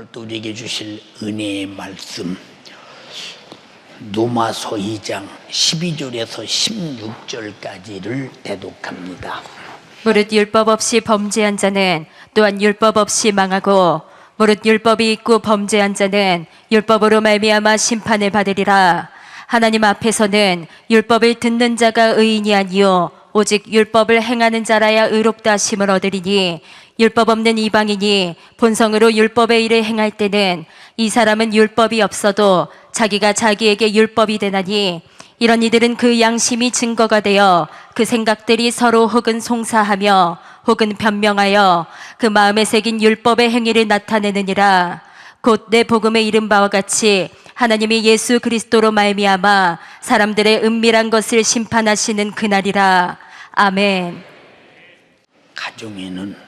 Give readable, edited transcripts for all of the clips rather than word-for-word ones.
오늘 또 우리에게 주실 은혜의 말씀 누가서 2장 12절에서 16절까지를 대독합니다. 무릇 율법 없이 범죄한 자는 또한 율법 없이 망하고 무릇 율법이 있고 범죄한 자는 율법으로 말미암아 심판을 받으리라. 하나님 앞에서는 율법을 듣는 자가 의인이 아니요 오직 율법을 행하는 자라야 의롭다 하심을 얻으리니 율법 없는 이방인이 본성으로 율법의 일을 행할 때는 이 사람은 율법이 없어도 자기가 자기에게 율법이 되나니 이런 이들은 그 양심이 증거가 되어 그 생각들이 서로 혹은 송사하며 혹은 변명하여 그 마음에 새긴 율법의 행위를 나타내느니라. 곧 내 복음에 이른 바와 같이 하나님이 예수 그리스도로 말미암아 사람들의 은밀한 것을 심판하시는 그날이라. 아멘. 가정에는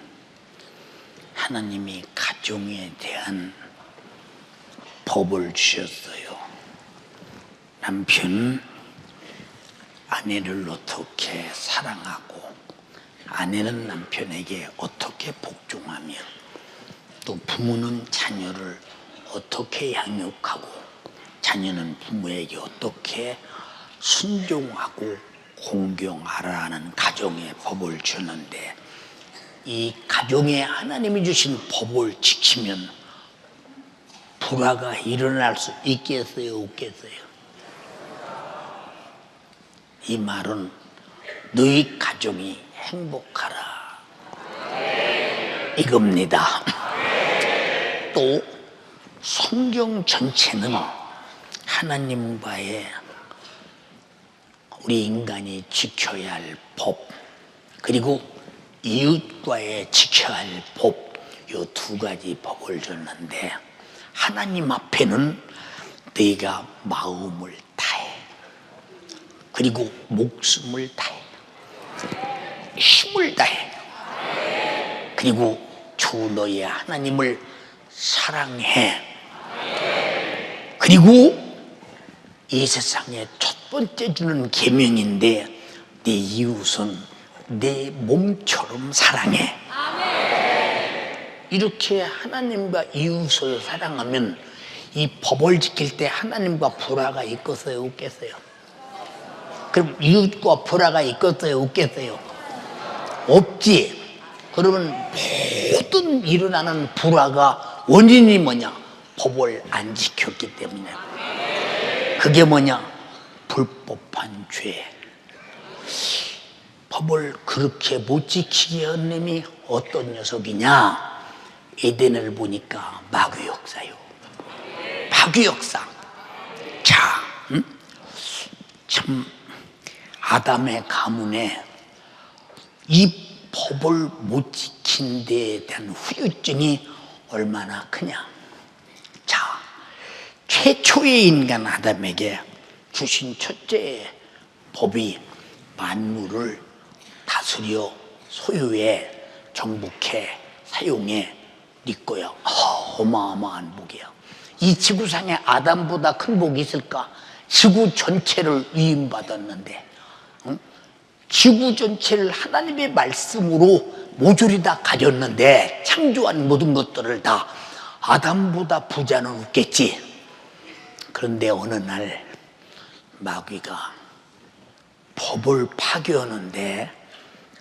하나님이 가정에 대한 법을 주셨어요. 남편은 아내를 어떻게 사랑하고 아내는 남편에게 어떻게 복종하며 또 부모는 자녀를 어떻게 양육하고 자녀는 부모에게 어떻게 순종하고 공경하라 하는 가정의 법을 주는데 이 가정에 하나님이 주신 법을 지키면 불화가 일어날 수 있겠어요, 없겠어요? 이 말은 너희 가정이 행복하라 이겁니다. 또 성경 전체는 하나님과의 우리 인간이 지켜야 할 법 그리고 이웃과의 지켜야 할 법 이 두 가지 법을 줬는데 하나님 앞에는 너희가 마음을 다해 그리고 목숨을 다해 힘을 다해 그리고 주 너의 하나님을 사랑해 그리고 이 세상에 첫 번째 주는 계명인데 네 이웃은 내 몸처럼 사랑해. 이렇게 하나님과 이웃을 사랑하면 이 법을 지킬 때 하나님과 불화가 있겠어요, 없겠어요? 그럼 이웃과 불화가 있겠어요, 없겠어요? 없지. 그러면 모든 일어나는 불화가 원인이 뭐냐? 법을 안 지켰기 때문에. 그게 뭐냐? 불법한 죄. 법을 그렇게 못 지키게 한 놈이 어떤 녀석이냐? 에덴을 보니까 마귀 역사요. 마귀 역사. 자, 참 아담의 가문에 이 법을 못 지킨 데에 대한 후유증이 얼마나 크냐. 자, 최초의 인간 아담에게 주신 첫째 법이 만물을 다스려 소유해 정복해 사용해 네 거야. 어마어마한 복이야. 이 지구상에 아담보다 큰 복이 있을까? 지구 전체를 위임받았는데 지구 전체를 하나님의 말씀으로 모조리 다 가졌는데 창조한 모든 것들을 다 아담보다 부자는 없겠지. 그런데 어느 날 마귀가 법을 파괴하는데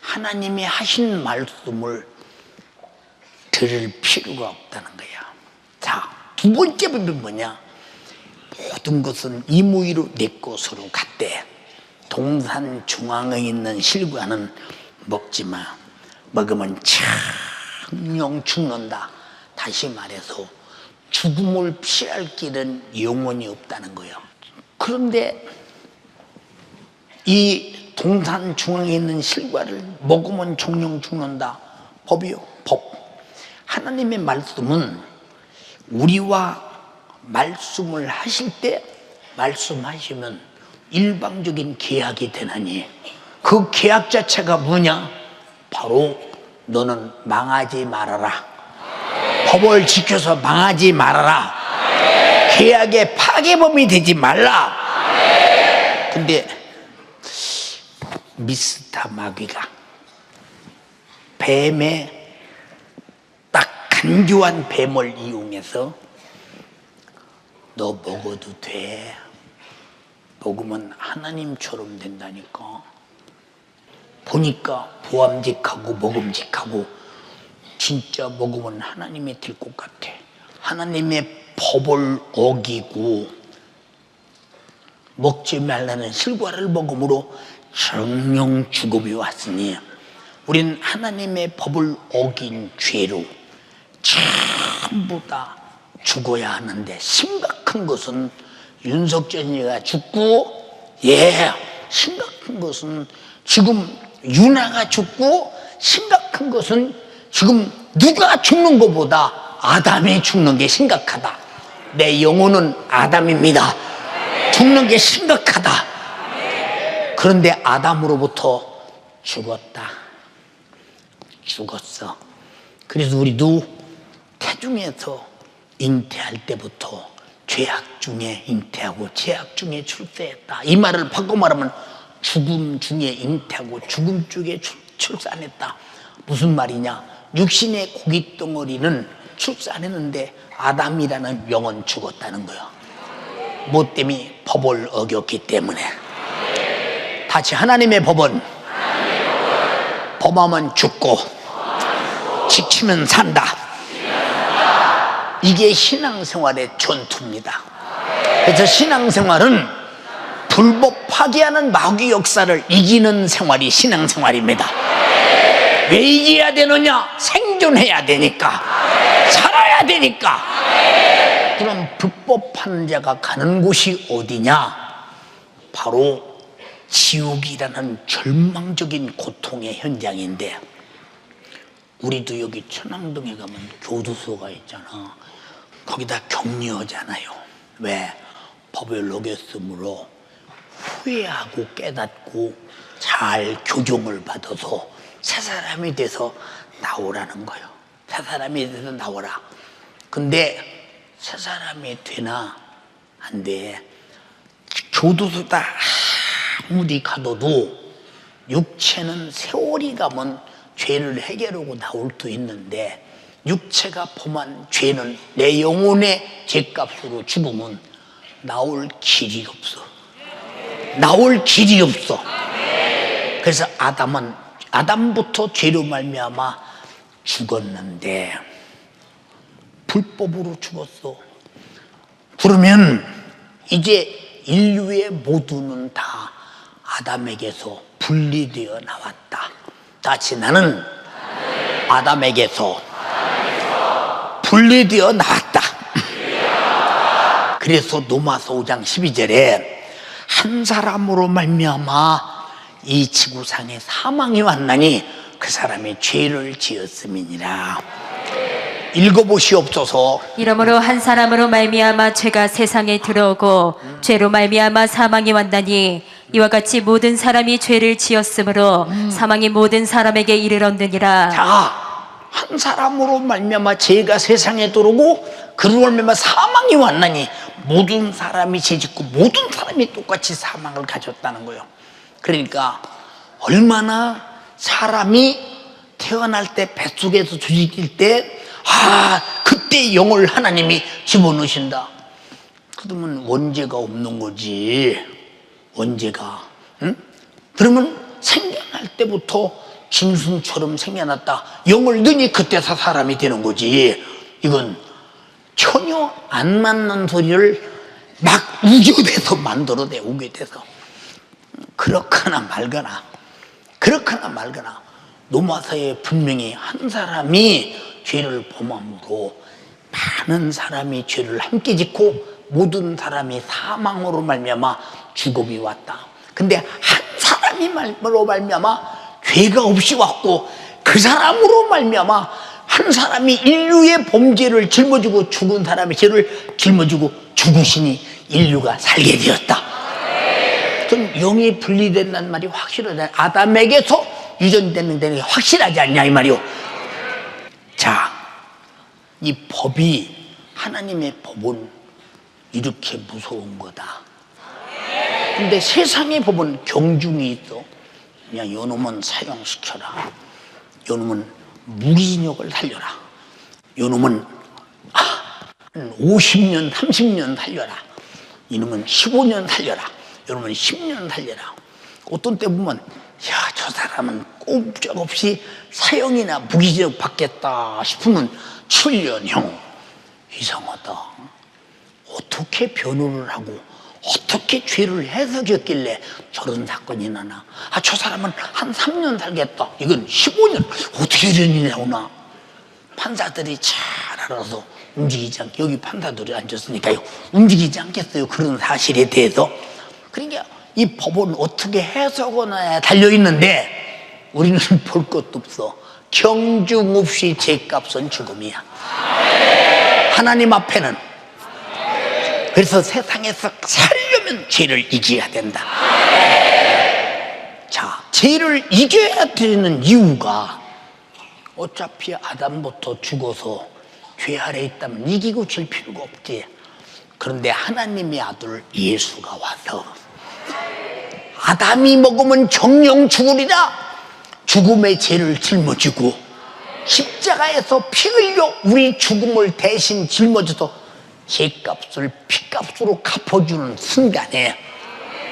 하나님이 하신 말씀을 들을 필요가 없다는 거야. 자, 두 번째 법이 뭐냐? 모든 것은 임의로 내 것으로 갔대. 동산 중앙에 있는 실과는 먹지 마. 먹으면 청령 죽는다. 다시 말해서 죽음을 피할 길은 영원히 없다는 거예요. 그런데 이 동산 중앙에 있는 실과를 먹으면 정령 죽는다. 법이요, 법. 하나님의 말씀은 우리와 말씀을 하실 때 말씀하시면 일방적인 계약이 되나니 그 계약 자체가 뭐냐? 바로 너는 망하지 말아라. 법을 지켜서 망하지 말아라. 계약의 파괴범이 되지 말라. 근데 미스터 마귀가 뱀의 딱 간교한 뱀을 이용해 세상에서 너 먹어도 돼. 먹으면 하나님처럼 된다니까. 보니까 보암직하고 먹음직하고 진짜 먹으면 하나님이 될 것 같아. 하나님의 법을 어기고 먹지 말라는 실과를 먹음으로 정령 죽음이 왔으니 우린 하나님의 법을 어긴 죄로 전부 다 죽어야 하는데, 심각한 것은 윤석전이가 죽고, 심각한 것은 지금 윤아가 죽고, 심각한 것은 지금 누가 죽는 것보다 아담이 죽는 게 심각하다. 내 영혼은 아담입니다. 죽는 게 심각하다. 그런데 아담으로부터 죽었다. 죽었어. 그래서 우리도 태중에서 잉태할 때부터 죄악 중에 잉태하고 죄악 중에 출세했다. 이 말을 바꿔 말하면 죽음 중에 잉태하고 죽음 중에 출산했다. 무슨 말이냐? 육신의 고깃덩어리는 출산했는데 아담이라는 영은 죽었다는 거야. 뭐 때문에? 법을 어겼기 때문에. 다시 하나님의 법은 범하면 죽고 지키면 산다. 이게 신앙생활의 전투입니다. 그래서 신앙생활은 불법 파괴하는 마귀 역사를 이기는 생활이 신앙생활입니다. 왜 이겨야 되느냐? 생존해야 되니까, 살아야 되니까. 그럼 불법하는 자가 가는 곳이 어디냐? 바로 지옥이라는 절망적인 고통의 현장인데, 우리도 여기 천왕동에 가면 교도소가 있잖아. 거기다 격리하잖아요. 왜? 법을 어겼으므로 후회하고 깨닫고 잘 교정을 받아서 새 사람이 돼서 나오라는 거예요. 새 사람이 돼서 나오라. 근데 새 사람이 되나? 안 돼. 교도소다 아무리 가둬도 육체는 세월이 가면 죄를 해결하고 나올 수 있는데, 육체가 범한 죄는 내 영혼의 죄값으로 죽으면 나올 길이 없어. 나올 길이 없어. 그래서 아담부터 죄로 말미암아 죽었는데 불법으로 죽었어. 그러면 이제 인류의 모두는 다 아담에게서 분리되어 나왔다. 다시 나는 아담에게서 분리되어 나왔다. 그래서 로마서 5장 12절에 한 사람으로 말미암아 이 지구상에 사망이 왔나니 그 사람이 죄를 지었음이니라. 읽어보시옵소서. 이러므로 한 사람으로 말미암아 죄가 세상에 들어오고 죄로 말미암아 사망이 왔나니 이와 같이 모든 사람이 죄를 지었으므로 사망이 모든 사람에게 이르렀느니라. 자, 한 사람으로 말미암아 죄가 세상에 들어오고 그로 말미암아 사망이 왔나니 모든 사람이 죄짓고 모든 사람이 똑같이 사망을 가졌다는 거예요. 그러니까 얼마나 사람이 태어날 때 뱃속에서 주직일 때 그때 영을 하나님이 집어넣으신다. 그러면 원죄가 없는 거지. 원죄가. 응? 그러면 생겨날 때부터 짐승처럼 생겨났다. 영을 넣으니 그때서 사람이 되는 거지. 이건 전혀 안 맞는 소리를 막 우겨대서 만들어내. 우겨대서. 그렇거나 말거나 로마서에 분명히 한 사람이 죄를 범함으로 많은 사람이 죄를 함께 짓고 모든 사람이 사망으로 말미암아 죽음이 왔다. 근데 한 사람으로 말미암아 죄가 없이 왔고 그 사람으로 말미암아 한 사람이 인류의 범죄를 짊어지고 죽은 사람의 죄를 짊어지고 죽으시니 인류가 살게 되었다. 그럼 영이 분리된다는 말이 확실하다. 아담에게서 유전되는 게 확실하지 않냐 이 말이요. 자, 이 법이, 하나님의 법은 이렇게 무서운 거다. 근데 세상의 법은 경중이 있어. 그냥 요놈은 사형시켜라. 요놈은 무기징역을 살려라. 요놈은 50년, 30년 살려라. 이놈은 15년 살려라. 이놈은 10년 살려라. 어떤 때 보면 야, 저 사람은 꼼짝없이 사형이나 무기징역 받겠다 싶으면 7년형. 이상하다. 어떻게 변호를 하고 어떻게 죄를 해석했길래 저런 사건이 나나. 아, 저 사람은 한 3년 살겠다. 이건 15년. 어떻게 이런 일이 나오나. 판사들이 잘 알아서 움직이지 않게, 여기 판사들이 앉았으니까요, 움직이지 않겠어요, 그런 사실에 대해서. 그러니까 이 법은 어떻게 해석하나에 달려있는데 우리는 볼 것도 없어. 경중 없이 죄값은 죽음이야. 하나님 앞에는. 그래서 세상에서 살려면 죄를 이겨야 된다. 자, 죄를 이겨야 되는 이유가, 어차피 아담부터 죽어서 죄 아래 있다면 이기고 질 필요가 없지. 그런데 하나님의 아들 예수가 와서 아담이 먹으면 정령 죽으리라 죽음의 죄를 짊어지고 십자가에서 피 흘려 우리 죽음을 대신 짊어져서 죄값을 피값으로 갚아주는 순간에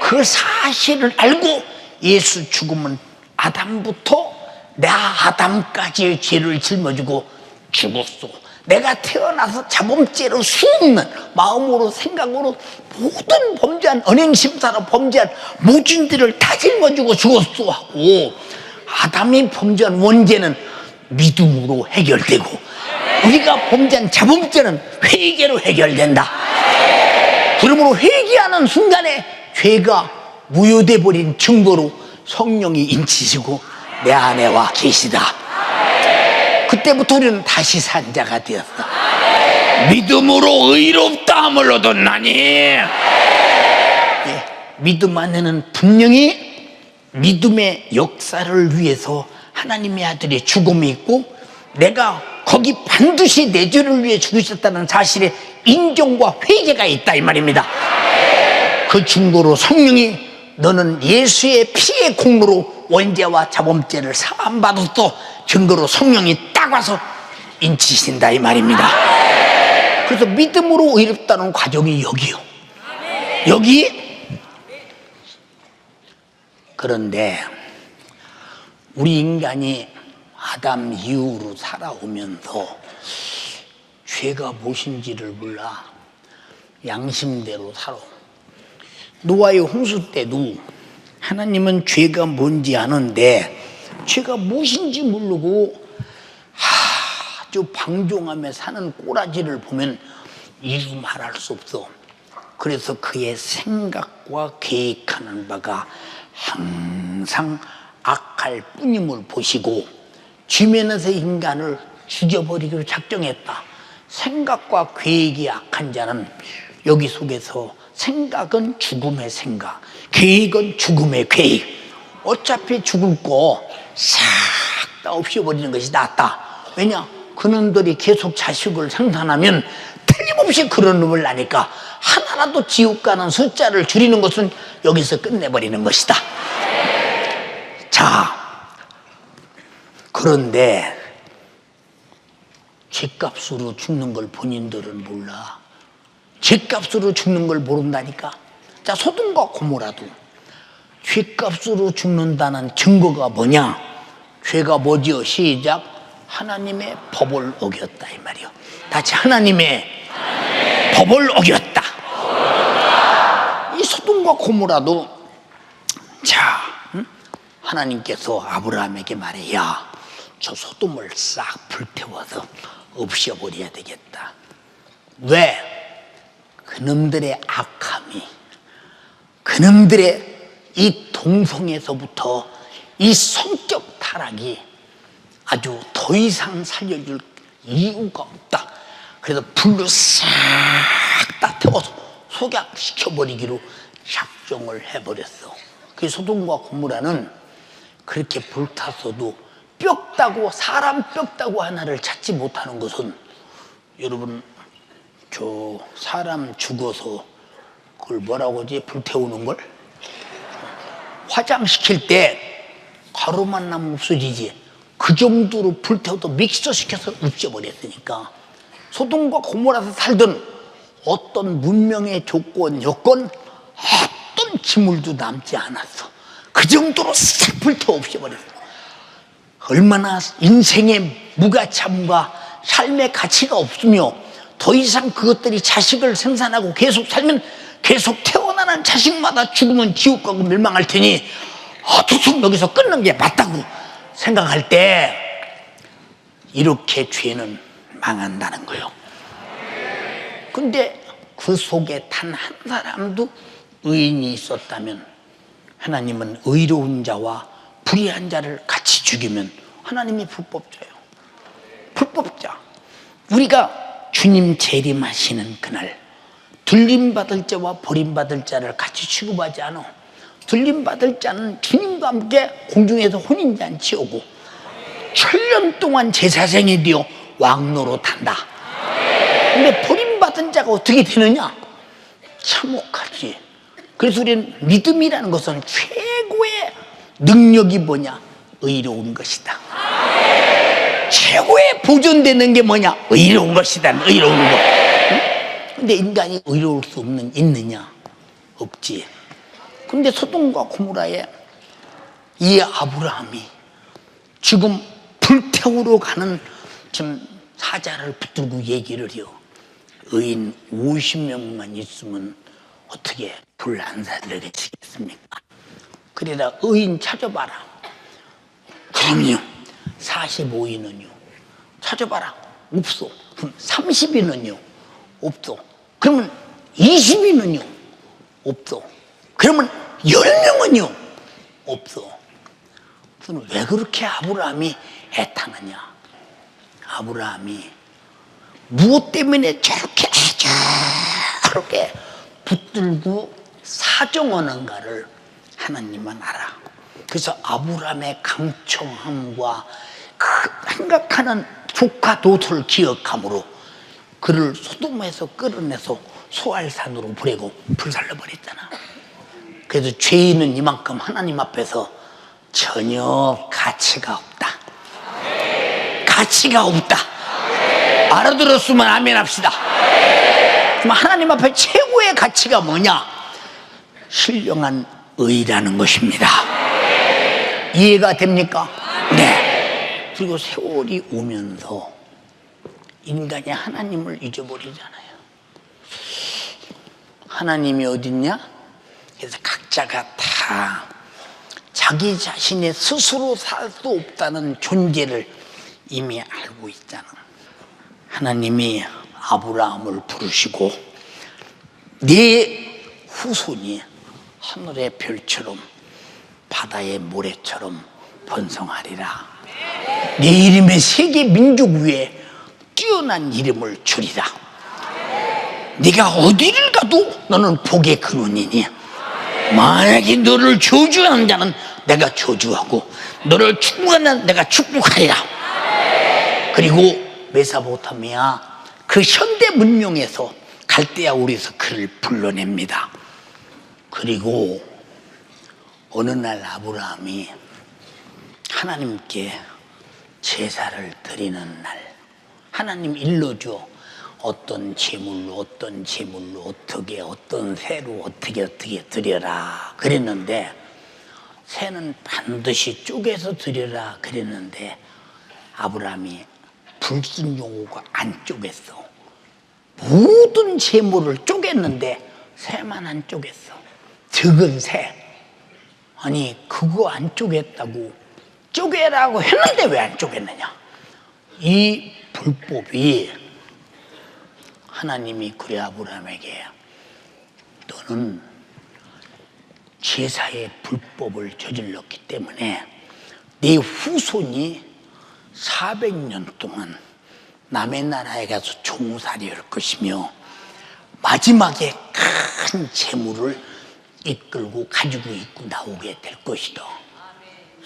그 사실을 알고 예수 죽음은 아담부터 내 아담까지의 죄를 짊어지고 죽었어. 내가 태어나서 자범죄로 수없는 마음으로 생각으로 모든 범죄한 언행심사로 범죄한 모든 죄를 다 짊어지고 죽었어 하고, 아담이 범죄한 원죄는 믿음으로 해결되고 우리가 범죄한 자범죄는 회개로 해결된다. 그러므로 회개하는 순간에 죄가 무효돼 버린 증거로 성령이 인치시고 내 안에 와 계시다. 그때부터 우리는 다시 산 자가 되었어. 믿음으로 의롭다함을 얻었나니. 예, 믿음 안에는 분명히 믿음의 역사를 위해서 하나님의 아들의 죽음이 있고, 내가 거기 반드시 내 죄를 위해 죽으셨다는 사실의 인정과 회개가 있다 이 말입니다. 그 증거로 성령이 너는 예수의 피의 공로로 원죄와 자범죄를 사함받았어 증거로 성령이 딱 와서 인치신다 이 말입니다. 그래서 믿음으로 의롭다는 과정이 여기요. 여기. 그런데 우리 인간이 아담 이후로 살아오면서 죄가 무엇인지를 몰라 양심대로 살아. 노아의 홍수 때도 하나님은 죄가 뭔지 아는데 죄가 무엇인지 모르고 아주 방종하며 사는 꼬라지를 보면 이루 말할 수 없어. 그래서 그의 생각과 계획하는 바가 항상 악할 뿐임을 보시고 지면에서 인간을 죽여버리기로 작정했다. 생각과 계획이 악한 자는 여기 속에서 생각은 죽음의 생각, 계획은 죽음의 계획. 어차피 죽을 거 싹 다 없애버리는 것이 낫다. 왜냐? 그놈들이 계속 자식을 생산하면 틀림없이 그런 놈을 나니까 하나라도 지옥 가는 숫자를 줄이는 것은 여기서 끝내버리는 것이다. 자, 그런데 죗값으로 죽는 걸 본인들은 몰라. 죗값으로 죽는 걸 모른다니까. 자, 소돔과 고모라도 죗값으로 죽는다는 증거가 뭐냐? 죄가 뭐지요? 시작. 하나님의 법을 어겼다 이 말이요. 다시 하나님의 법을 어겼다. 이 소돔과 고모라도 자, 하나님께서 아브라함에게 말해, 야, 저 소돔을 싹 불태워서 없애버려야 되겠다. 왜? 그놈들의 악함이, 그놈들의 이 동성에서부터 이 성격 타락이 아주 더 이상 살려줄 이유가 없다. 그래서 불로 싹 다 태워서 소각시켜버리기로 작정을 해버렸어. 그 소돔과 고모라는 그렇게 불탔어도 뼈다고, 사람 뼈다고 하나를 찾지 못하는 것은, 여러분, 저 사람 죽어서 그걸 뭐라고 하지? 불태우는 걸? 화장시킬 때 가루만 나면 없어지지. 그 정도로 불태워도 믹서시켜서 없애버렸으니까 소돔과 고모라서 살던 어떤 문명의 조건, 여건, 어떤 기물도 남지 않았어. 그 정도로 싹 불태워 없애버렸어. 얼마나 인생의 무가참과 삶의 가치가 없으며 더 이상 그것들이 자식을 생산하고 계속 살면 계속 태어나는 자식마다 죽으면 지옥 가고 멸망할 테니 어떻게 여기서 끊는 게 맞다고 생각할 때 이렇게 죄는 망한다는 거예요. 근데 그 속에 단 한 사람도 의인이 있었다면 하나님은 의로운 자와 불의한 자를 같이 죽이면 하나님이 불법자예요. 불법자. 우리가 주님 재림하시는 그날 들림받을 자와 버림받을 자를 같이 취급하지 않아. 들림받을 자는 주님과 함께 공중에서 혼인잔치 오고 1000년 동안 제사장이 되어 왕노릇한다. 근데 버림받은 자가 어떻게 되느냐? 참혹하지. 그래서 우리는 믿음이라는 것은 최고의 능력이 뭐냐? 의로운 것이다. 최고의 보존되는 게 뭐냐? 의로운 것이다. 의로운 것. 근데 인간이 의로울 수 있느냐? 없지. 근데 소돔과 고모라에 이 아브라함이 지금 불태우러 가는 지금 사자를 붙들고 얘기를 해요. 의인 50명만 있으면 어떻게 불 안 살려계시겠습니까? 그래라 의인 찾아봐라. 그럼요. 45인은요. 찾아봐라. 없어. 그럼 30인은요. 없어. 그러면 20인은요. 없어. 그러면 10명은요. 없어. 그럼 왜 그렇게 아브라함이 애타느냐? 아브라함이 무엇 때문에 저렇게 붙들고 사정하는가를 하나님만 알아. 그래서 아브라함의 강청함과 그 생각하는 조카 롯을 기억함으로 그를 소돔에서 끌어내서 소알산으로 보내고 불살라버렸잖아. 그래서 죄인은 이만큼 하나님 앞에서 전혀 가치가 없다. 가치가 없다. 알아들었으면 아멘 합시다. 그럼 하나님 앞에 최고의 가치가 뭐냐? 신령한 의라는 것입니다. 이해가 됩니까? 네. 그리고 세월이 오면서 인간이 하나님을 잊어버리잖아요. 하나님이 어딨냐? 그래서 각자가 다 자기 자신의 스스로 살 수 없다는 존재를 이미 알고 있잖아. 하나님이 아브라함을 부르시고 네 후손이 하늘의 별처럼 바다의 모래처럼 번성하리라. 네 이름의 세계 민족 위에 뛰어난 이름을 주리라. 네가 어디를 가도 너는 복의 근원이니 만약에 너를 저주하는 자는 내가 저주하고 너를 축복하는 내가 축복하리라. 그리고 메소포타미아 그 현대 문명에서 갈대아 우리에서 그를 불러냅니다. 그리고 어느 날 아브라함이 하나님께 제사를 드리는 날 하나님 일러줘. 어떤 제물로 어떻게 어떤 새로 어떻게 드려라 그랬는데 새는 반드시 쪼개서 드려라 그랬는데 아브라함이 불순종하고 안 쪼갰어. 모든 제물을 쪼갰는데 새만 안 쪼갰어. 적은 새. 아니 그거 안 쪼갰다고 쪼개라고 했는데 왜 안 쪼갰느냐? 이 불법이 하나님이 그래 아브라함에게 너는 제사의 불법을 저질렀기 때문에 네 후손이 400년 동안 남의 나라에 가서 종살이 할 것이며 마지막에 큰 재물을 이끌고 가지고 있고 나오게 될 것이다.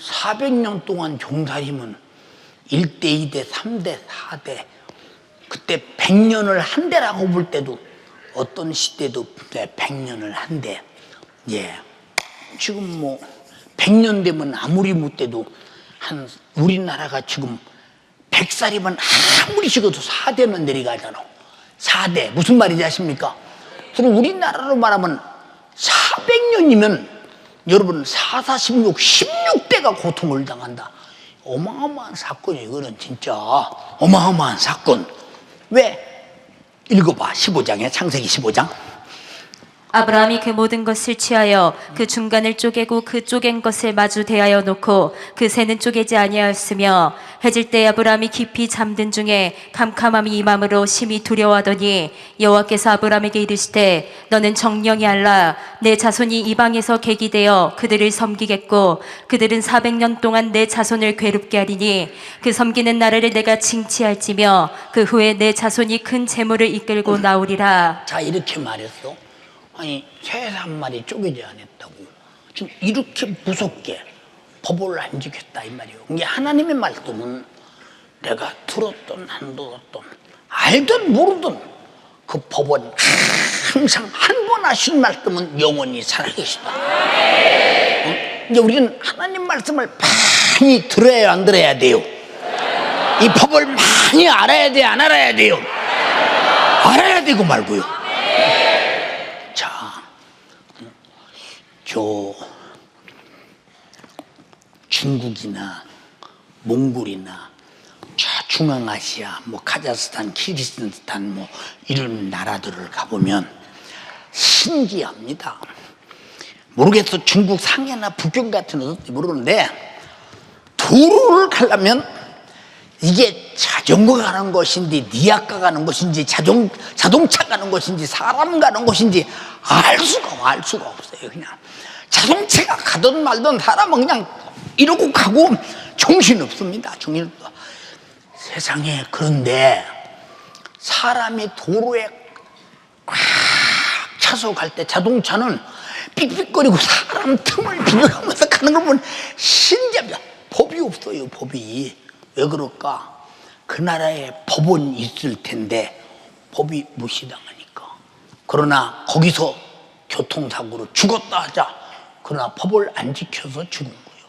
400년 동안 종살이면 1대, 2대, 3대, 4대 그때 100년을 한 대라고 볼 때도 어떤 시대도 100년을 한 대. 예. 지금 뭐 100년 되면 아무리 못 돼도 한 우리나라가 지금 100살이면 아무리 식어도 4대는 내려가잖아. 4대. 무슨 말인지 아십니까? 그럼 우리나라로 말하면 400년이면 여러분 4, 4, 16, 16대가 고통을 당한다. 어마어마한 사건이에요. 이거는 진짜 어마어마한 사건. 왜? 읽어봐. 15장에 창세기 15장. 아브라함이 그 모든 것을 취하여 그 중간을 쪼개고 그 쪼갠 것을 마주 대하여 놓고 그 새는 쪼개지 아니하였으며 해질 때 아브라함이 깊이 잠든 중에 캄캄함이 임함으로 심히 두려워하더니 여호와께서 아브라함에게 이르시되 너는 정령이 알라 내 자손이 이방에서 객이 되어 그들을 섬기겠고 그들은 400년 동안 내 자손을 괴롭게 하리니 그 섬기는 나라를 내가 징치할지며 그 후에 내 자손이 큰 재물을 이끌고 나오리라. 자, 이렇게 말했어. 아니, 새 한 마리 쪼개지 않았다고. 지금 이렇게 무섭게 법을 안 지켰다 이 말이에요. 이게 하나님의 말씀은 내가 들었던 안 들었던 알든 모르든 그 법은 항상 한 번 하신 말씀은 영원히 살아계시다. 이제 우리는 하나님 말씀을 많이 들어야 안 들어야 돼요. 이 법을 많이 알아야 돼, 안 알아야 돼요? 알아야 되고 말고요. 저 중국이나 몽골이나 저 중앙아시아, 뭐 카자흐스탄, 키르기스탄 뭐 이런 나라들을 가보면 신기합니다. 모르겠어. 중국 상해나 북경 같은 데도 모르는데 도로를 가려면 이게 자전거 가는 것인지 니아까 가는 것인지 자동차 가는 것인지 사람 가는 것인지 알 수가 없어요. 그냥 자동차가 가든 말든 사람은 그냥 이러고 가고 정신없습니다. 정신없어. 세상에. 그런데 사람이 도로에 꽉 차서 갈 때 자동차는 삑삑거리고 사람 틈을 비벼가면서 가는 걸 보면 신기합니다. 법이 없어요. 법이. 왜 그럴까? 그 나라에 법은 있을 텐데 법이 무시당하니까. 그러나 거기서 교통사고로 죽었다 하자. 그러나 법을 안 지켜서 죽은 거예요.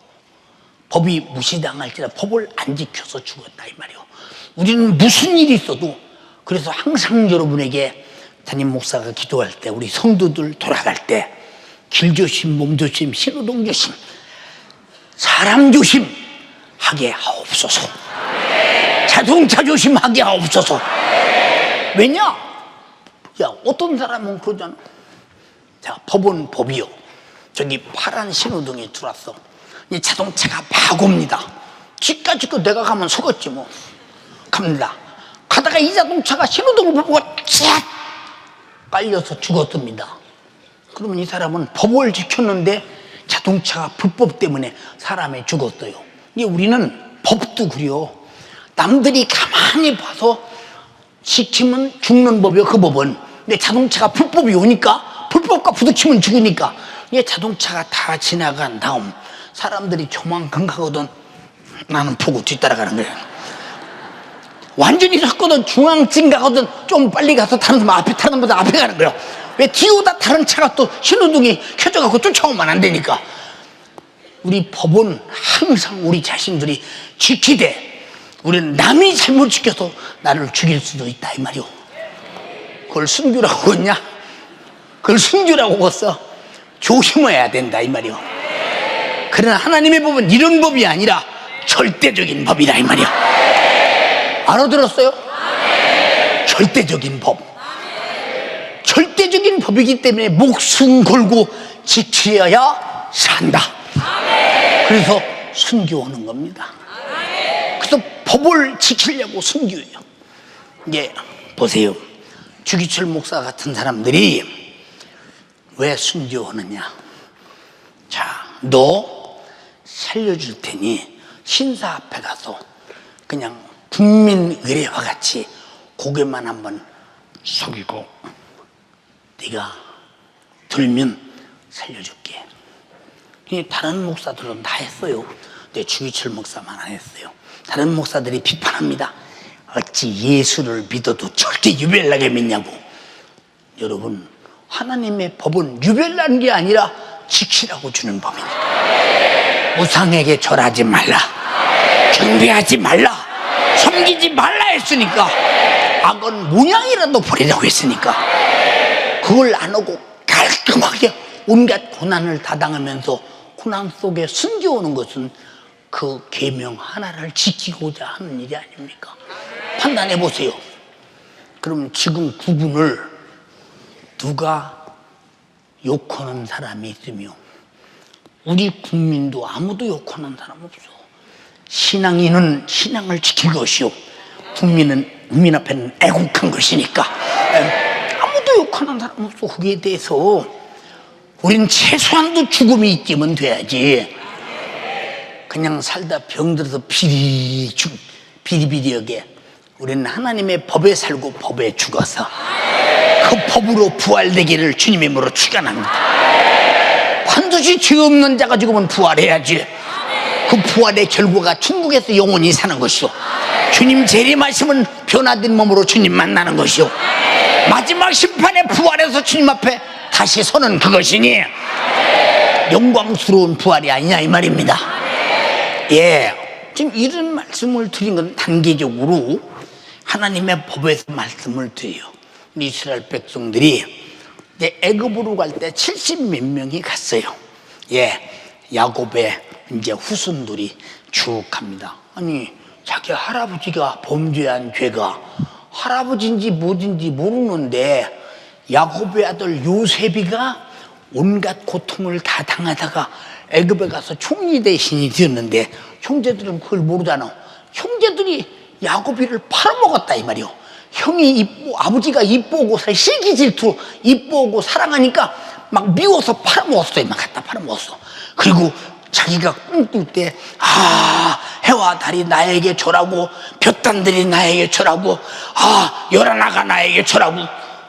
법이 무시당할지라 법을 안 지켜서 죽었다 이 말이에요. 우리는 무슨 일이 있어도 그래서 항상 여러분에게 담임 목사가 기도할 때 우리 성도들 돌아갈 때 길 조심, 몸 조심, 신호등 조심, 사람 조심 하게 하옵소서. 자동차 조심하게 하옵소서. 왜냐? 야, 어떤 사람은 그러잖아. 자, 법은 법이요. 저기 파란 신호등에 들어왔어. 이 자동차가 막 옵니다. 집까지 내가 가면 속았지 뭐. 갑니다. 가다가 이 자동차가 신호등을 보고 쫙 깔려서 죽었습니다. 그러면 이 사람은 법을 지켰는데 자동차가 불법 때문에 사람이 죽었어요. 이게 우리는 법도 그래요. 남들이 가만히 봐서 지키면 죽는 법이요, 그 법은. 근데 자동차가 불법이 오니까 불법과 부딪히면 죽으니까 이게 자동차가 다 지나간 다음 사람들이 조만간 가거든 나는 보고 뒤따라가는 거예요. 완전히 섰거든 중앙쯤 가거든 좀 빨리 가서 다른 사람 앞에 타는 것보다 앞에 가는 거예요. 왜 뒤오다 다른 차가 또 신호등이 켜져갖고 쫓아오면 안 되니까. 우리 법은 항상 우리 자신들이 지키되 우리는 남이 잘못 지켜서 나를 죽일 수도 있다 이 말이오. 그걸 순교라고 했냐? 그걸 순교라고 했어. 조심해야 된다 이 말이오. 그러나 하나님의 법은 이런 법이 아니라 절대적인 법이다 이 말이오. 알아들었어요? 절대적인 법. 절대적인 법이기 때문에 목숨 걸고 지켜야 산다. 그래서 순교하는 겁니다. 그래서 법을 지키려고 순교해요. 이제 보세요. 주기철 목사 같은 사람들이 왜 순교하느냐? 자, 너 살려줄 테니 신사 앞에 가서 그냥 국민의례와 같이 고개만 한번 숙이고 네가 들면 살려줄게. 다른 목사들은 다 했어요. 근데 주기철 목사만 안 했어요. 다른 목사들이 비판합니다. 어찌 예수를 믿어도 절대 유별나게 믿냐고. 여러분, 하나님의 법은 유별난 게 아니라 지키라고 주는 법이니까. 우상에게 절하지 말라, 경배하지 말라, 섬기지 말라 했으니까, 악은 모양이라도 버리라고 했으니까, 그걸 안 하고 깔끔하게 온갖 고난을 다 당하면서 고난 속에 숨겨오는 것은 그 계명 하나를 지키고자 하는 일이 아닙니까? 판단해 보세요. 그럼 지금 구분을 누가 욕하는 사람이 있으며 우리 국민도 아무도 욕하는 사람 없어. 신앙인은 신앙을 지킬 것이요, 국민은 국민 앞에는 애국한 것이니까 아무도 욕하는 사람 없어. 거기에 대해서 우린 최소한도 죽음이 있기면 돼야지. 그냥 살다 병들어서 비리비리하게 우리는 하나님의 법에 살고 법에 죽어서 그 법으로 부활되기를 주님의 이름으로 축원합니다. 반드시 죄 없는 자가 죽으면 부활해야지. 그 부활의 결과가 천국에서 영원히 사는 것이요, 주님 재림하시면 변화된 몸으로 주님 만나는 것이요, 마지막 심판에 부활해서 주님 앞에 다시 서는 그것이니 영광스러운 부활이 아니냐 이 말입니다. 예, 지금 이런 말씀을 드린 건 단계적으로 하나님의 법에서 말씀을 드려요. 이스라엘 백성들이 이제 애굽으로 갈 때 70몇 명이 갔어요. 예, 야곱의 이제 후손들이 쭉 갑니다. 아니, 자기 할아버지가 범죄한 죄가 할아버지인지 뭐든지 모르는데 야곱의 아들 요셉이가 온갖 고통을 다 당하다가 애굽에 가서 총리 대신이 되었는데 형제들은 그걸 모르잖아. 형제들이 야곱이를 팔아먹었다 이 말이요. 형이 아버지가 이뻐오고 시기 질투 이뻐오고 사랑하니까 막 미워서 팔아먹었어요. 막 갖다 팔아먹었어. 그리고 자기가 꿈꿀 때 해와 달이 나에게 절하고 볕단들이 나에게 절하고 열하나가 나에게 절하고,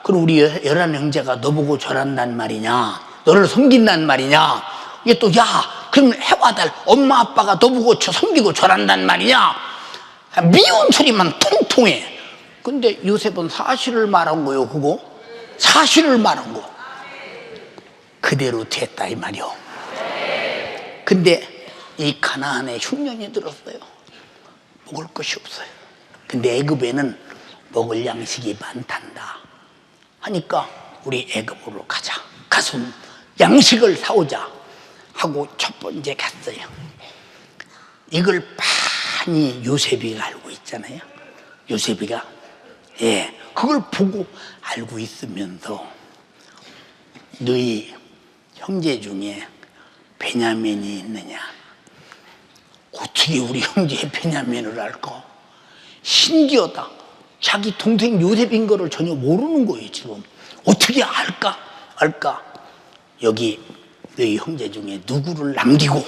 그럼 우리 열한 형제가 너보고 절한단 말이냐, 너를 섬긴단 말이냐. 이게 또 그럼 해와 달 엄마 아빠가 너보고 섬기고 절한단 말이냐. 미운 소리만 통통해. 근데 요셉은 사실을 말한 거요. 그거 사실을 말한 거 그대로 됐다 이 말이요. 근데 이 가나안에 흉년이 들었어요. 먹을 것이 없어요. 근데 애굽에는 먹을 양식이 많단다 하니까 우리 애굽으로 가서 양식을 사오자 하고 첫 번째 갔어요. 이걸 많이 요셉이가 알고 있잖아요. 요셉이가 그걸 보고 알고 있으면서 너희 형제 중에 베냐민이 있느냐? 어떻게 우리 형제 베냐민을 알까? 신기하다. 자기 동생 요셉인 거를 전혀 모르는 거예요. 지금 어떻게 알까? 여기 너희 형제 중에 누구를 남기고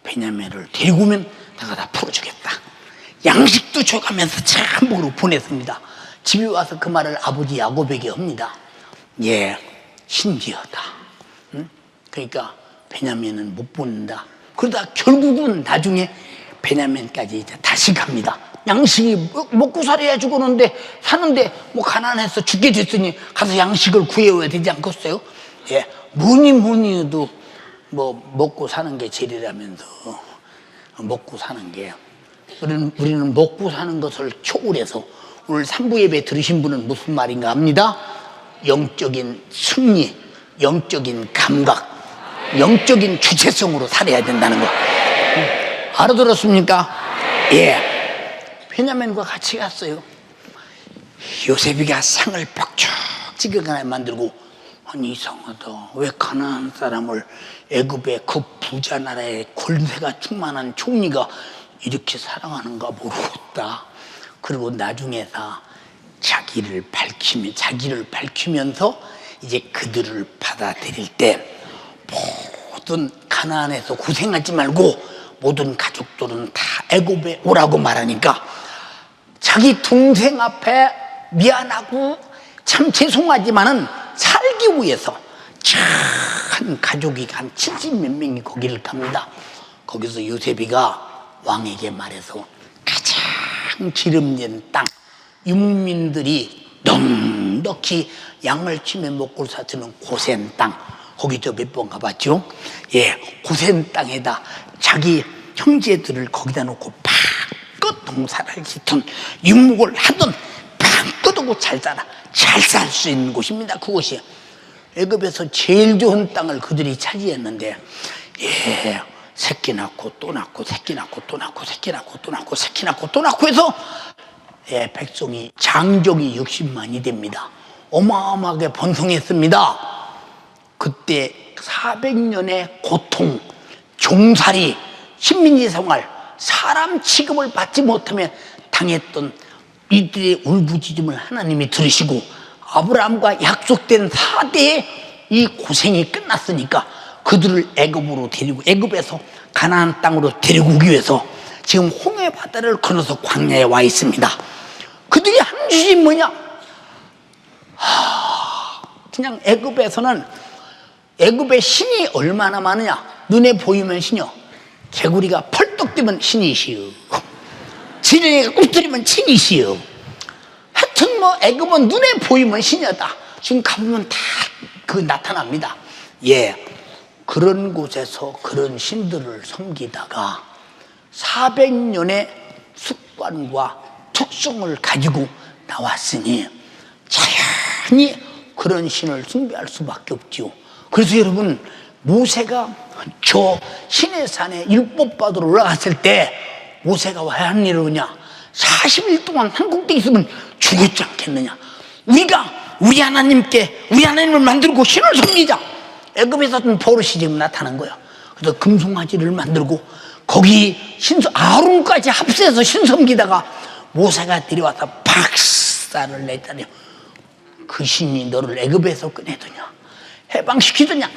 베냐민을 데리고 오면 내가 다 풀어주겠다. 양식도 줘가면서 참으로 보냈습니다. 집에 와서 그 말을 아버지 야곱에게 합니다. 신기하다. 그러니까 베냐민은 못 보낸다. 그러다 결국은 나중에 베냐민까지 이제 다시 갑니다. 양식이 먹고 살아야 죽었는데 사는데 뭐 가난해서 죽게 됐으니 가서 양식을 구해와야 되지 않겠어요? 뭐니 해도 뭐 먹고 사는 게 제일이라면서 먹고 사는 게 우리는 먹고 사는 것을 초월해서 오늘 3부 예배 들으신 분은 무슨 말인가 합니다. 영적인 승리, 영적인 감각, 영적인 주체성으로 살아야 된다는 거 알아들었습니까? 베냐민과 같이 갔어요. 요셉이가 상을 뻑적지근하게 만들고, 아니 이상하다, 왜 가나안 사람을 애굽의 그 부자 나라의 권세가 충만한 총리가 이렇게 사랑하는가 모르겠다. 그리고 나중에서 자기를 밝히면서 이제 그들을 받아들일 때 모든 가나안에서 고생하지 말고 모든 가족들은 다 애굽에 오라고 말하니까 자기 동생 앞에 미안하고 참 죄송하지만은 살기 위해서 참 가족이 한 70몇 명이 거기를 갑니다. 거기서 요셉이가 왕에게 말해서 가장 기름진 땅, 유목민들이 넉넉히 양을 치며 먹고 사주는 고센 땅, 거기도 몇 번 가봤죠. 고센 땅에다 자기 형제들을 거기다 놓고 팍 힘껏 농사를 짓든 유목을 하든 방긋 하고 잘 살아, 잘 살 수 있는 곳입니다. 그곳이 애굽에서 제일 좋은 땅을 그들이 차지했는데, 예, 새끼 낳고 또 낳고 새끼 낳고 또 낳고 새끼 낳고 또 낳고 새끼 낳고 또 낳고 해서, 예, 백성이 장족이 60만이 됩니다. 어마어마하게 번성했습니다. 그때 400년의 고통, 종살이, 식민지 생활, 사람 취급을 받지 못하며 당했던 이들의 울부짖음을 하나님이 들으시고 아브라함과 약속된 4대의 이 고생이 끝났으니까 그들을 애굽으로 데리고, 애굽에서 가나안 땅으로 데리고 오기 위해서 지금 홍해 바다를 건너서 광야에 와 있습니다. 그들이 한 짓이 뭐냐? 그냥 애굽에서는, 애굽의 신이 얼마나 많으냐? 눈에 보이면 신이요, 개구리가 펄떡 뛰면 신이시여, 지렁이가 꿈틀이면 신이시여. 하여튼 뭐 애굽은 눈에 보이면 신이었다. 지금 가보면 다 그 나타납니다. 예, 그런 곳에서 그런 신들을 섬기다가 400년의 습관과 특성을 가지고 나왔으니 자연히 그런 신을 숭배할 수밖에 없지요. 그래서 여러분, 모세가 저 시내산에 율법 받으러 올라갔을 때 모세가 왜 한 일을 하냐? 40일 동안 한국 때 있으면 죽었지 않겠느냐? 우리가 우리 하나님께, 우리 하나님을 만들고 신을 섬기자. 애굽에서는 버릇이 지금 나타난 거예요. 그래서 금송아지를 만들고 거기 아론까지 합세해서 신 섬기다가 모세가 데려와서 박살을 냈다니, 그 신이 너를 애굽에서 꺼내더냐, 해방시키더냐.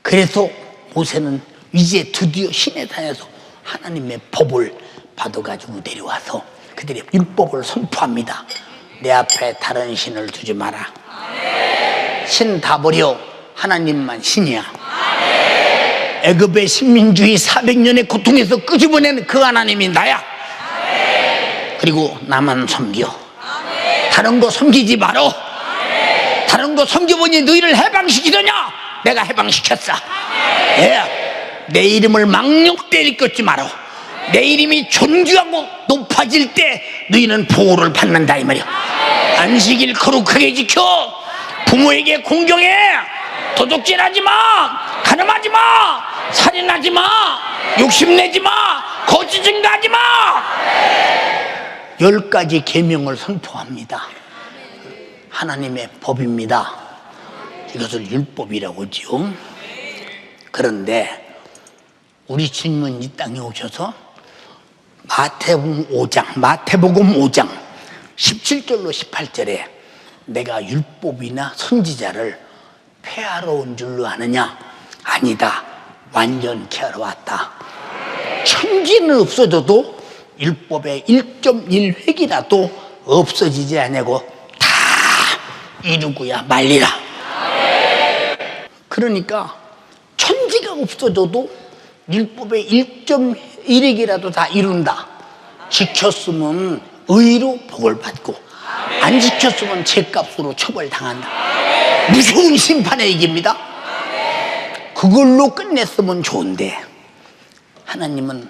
그래서 모세는 이제 드디어 시내산에서 하나님의 법을 받아가지고 내려와서 그들의 율법을 선포합니다. 내 앞에 다른 신을 두지 마라. 신 다 버려. 하나님만 신이야. 애굽의 식민주의 400년의 고통에서 끄집어낸 그 하나님이 나야. 그리고 나만 섬겨. 다른 거 섬기지 마라. 다른 거 섬겨보니 너희를 해방시키더냐? 내가 해방시켰어. 예, 내 이름을 망령되이 일컫지 마라. 내 이름이 존귀하고 높아질 때 너희는 보호를 받는다 이 말이야. 안식일 거룩하게 지켜. 부모에게 공경해. 도둑질하지 마. 가늠하지 마. 살인하지 마. 욕심내지 마. 거짓 증거하지 마. 10가지 계명을 선포합니다. 하나님의 법입니다. 이것을 율법이라고 하지요. 그런데 우리 주님은 이 땅에 오셔서 마태복음 5장 17절로 18절에 내가 율법이나 선지자를 폐하러 온 줄로 아느냐? 아니다. 완전케 하러 왔다. 천지는 없어져도 율법의 1.1획이라도 없어지지 않냐고 다 이루고야 말리라. 그러니까 천지가 없어져도 율법의 1.1획이라도 다 이룬다. 지켰으면 의로 복을 받고 안 지켰으면 죄값으로 처벌당한다. 무서운 심판의 얘기입니다. 그걸로 끝냈으면 좋은데 하나님은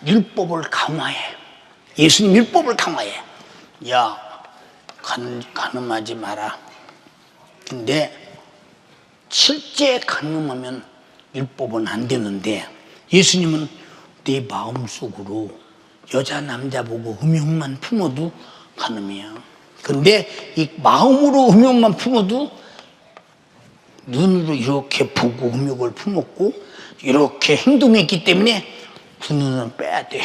율법을 강화해. 예수님 율법을 강화해. 야, 간음하지 마라. 근데 실제 간음하면 율법은 안 되는데 예수님은 내 마음속으로 여자 남자 보고 음욕만 품어도 간음이야. 근데 이 마음으로 음욕만 품어도 눈으로 이렇게 보고 음욕을 품었고 이렇게 행동했기 때문에 그 눈은 빼야 돼.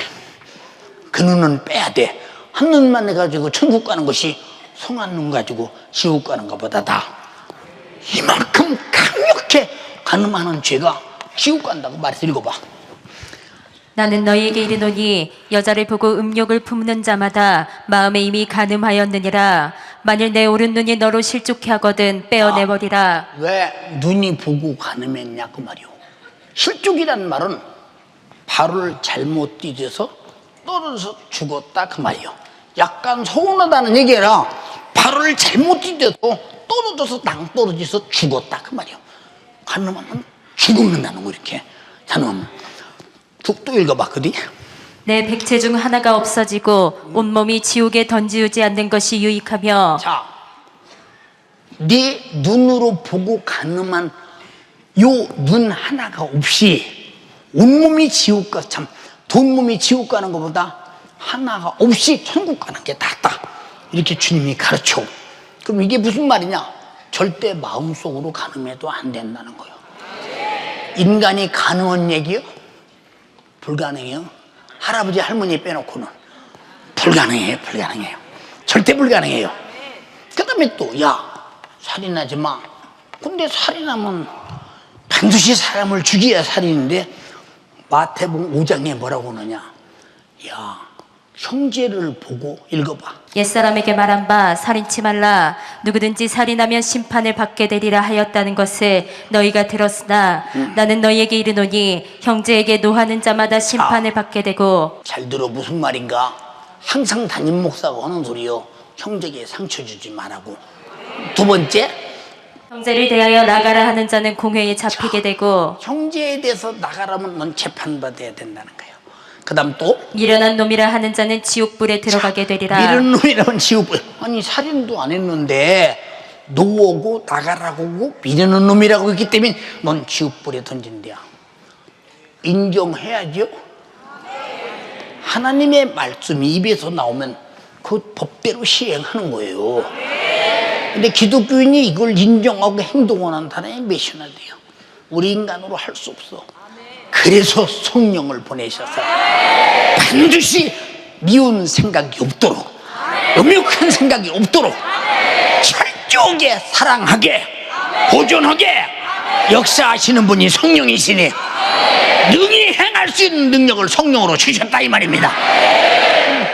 그 눈은 빼야 돼. 한 눈만 해가지고 천국 가는 것이 성한 눈 가지고 지옥 가는 것보다 다. 이만큼 강력해 간음하는 죄가 지옥 간다고 말해서 읽어봐. 나는 너희에게 이르노니 여자를 보고 음욕을 품는 자마다 마음에 이미 간음하였느니라. 만일 내 오른눈이 너로 실족해 하거든 빼어내버리라. 왜 눈이 보고 간음했냐 그 말이오. 실족이란 말은 발을 잘못 디뎌서 떨어져서 죽었다 그 말이오. 약간 서운하다는 얘기라. 발을 잘못 디뎌서 떨어져서 낭떠러져서 죽었다 그 말이오. 간음하면 죽는다는 거 이렇게. 간음하면 또 읽어봐. 그디 내 백체 중 하나가 없어지고 온몸이 지옥에 던지우지 않는 것이 유익하며 자, 네 눈으로 보고 가늠한 요 눈 하나가 없이 온몸이 지옥 가, 참 돈 몸이 지옥 가는 것보다 하나가 없이 천국 가는 게 낫다, 이렇게 주님이 가르쳐. 그럼 이게 무슨 말이냐? 절대 마음속으로 가늠해도 안 된다는 거예요. 인간이 가능한 얘기요? 불가능해요. 할아버지 할머니 빼놓고는 불가능해요. 불가능해요. 절대 불가능해요. 그 다음에 또 야, 살인하지 마. 근데 살인하면 반드시 사람을 죽여야 살인인데 마태복음 5장에 뭐라고 하느냐? 야, 형제를 보고 읽어봐. 옛사람에게 말한 바 살인치 말라 누구든지 살인하면 심판을 받게 되리라 하였다는 것을 너희가 들었으나 나는 너희에게 이르노니 형제에게 노하는 자마다 심판을 받게 되고. 잘 들어, 무슨 말인가? 항상 담임 목사가 하는 소리요. 형제에게 상처 주지 말라고. 두 번째, 형제를 대하여 나가라 하는 자는 공회에 잡히게 되고. 형제에 대해서 나가라면 넌 재판받아야 된다는 거예요. 그 다음 또 미련한 놈이라 하는 자는 지옥불에 들어가게 되리라. 미련한 놈이라면 지옥불. 아니 살인도 안 했는데 노하고 나가라고 하고 미련한 놈이라고 했기 때문에 넌 지옥불에 던진대야. 인정해야죠. 하나님의 말씀이 입에서 나오면 그 법대로 시행하는 거예요. 근데 기독교인이 이걸 인정하고 행동하는 사람이 몇이나 돼요. 우리 인간으로 할 수 없어. 그래서 성령을 보내셔서 반드시 미운 생각이 없도록, 음욕한 생각이 없도록 철저하게 사랑하게 보존하게 역사하시는 분이 성령이시니 능히 행할 수 있는 능력을 성령으로 주셨다, 이 말입니다.